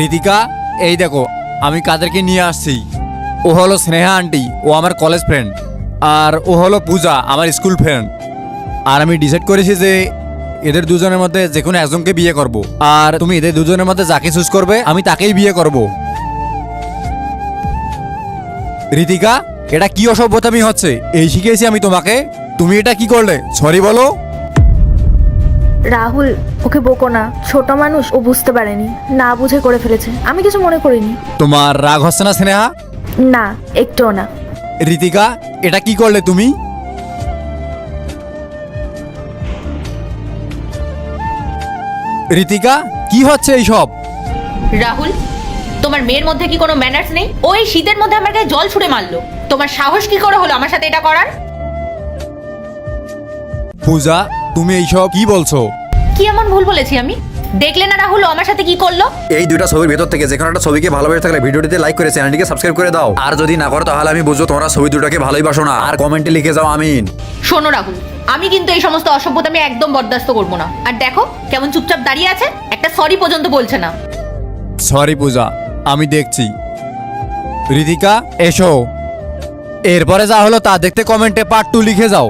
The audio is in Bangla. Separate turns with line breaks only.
ঋতিকা, এই দেখো আমি কাদেরকে নিয়ে আসছি। ও হলো স্নেহা আন্টি, ও আমার কলেজ ফ্রেন্ড। আর ও হলো পূজা, আমার স্কুল ফ্রেন্ড। আর আমি ডিসাইড করেছি যে এদের দুজনের মধ্যে যে কোনো একজনকে বিয়ে করব। আর তুমি এদের দুজনের মধ্যে যাকে চুজ করবে আমি তাকেই বিয়ে করব। ঋতিকা, এটা কি অসভ্যতামি হচ্ছে? এই শিখিয়েছি আমি তোমাকে, তুমি এটা কি করলে? সরি বলো।
রাহুল, ওকে বকো না, ছোট মানুষ, ও বুঝতে পারেনি, না বুঝে করে ফেলেছে, আমি কিছু মনে করিনি।
তোমার রাগ হচ্ছে না স্নেহা?
না, একটুও না।
ঋতিকা, এটা কি করলে তুমি? ঋতিকা, কি হচ্ছে এইসব?
রাহুল, তোমার মেয়ের মধ্যে কি কোনো ম্যানার্স নেই? ও এই শীতের মধ্যে আমার গায়ে জল ছুড়ে মারলো। তোমার সাহস কি করে হলো আমার সাথে এটা করার?
পূজা, তুমি এইসব কি বলছো?
কি এমন ভুল বলেছি আমি? দেখলে না রাহুল ও আমার সাথে কি করলো?
এই দুইটা ছবির ভেতর থেকে যে কোনো একটা ছবিকে ভালোবেসে থাকলে ভিডিওটিতে লাইক করে চ্যানেলটিকে সাবস্ক্রাইব করে দাও। আর যদি না করো তাহলে আমি বুঝবো তোমরা ছবি দুটোকে ভালোই বাসো না। আর কমেন্টে লিখে যাও আমিন।
শোনো রাহুল, আমি কিন্তু এই সমস্ত অসভ্যতা আমি একদম বরদাস্ত করবো না। আর দেখো কেমন চুপচাপ দাঁড়িয়ে আছে, একটা সরি পর্যন্ত বলছে না।
সরি পূজা, আমি দেখছি। ঋতিকা, এসো। এরপরে যা হলো তা দেখতে কমেন্টে পার্ট 2 লিখে যাও।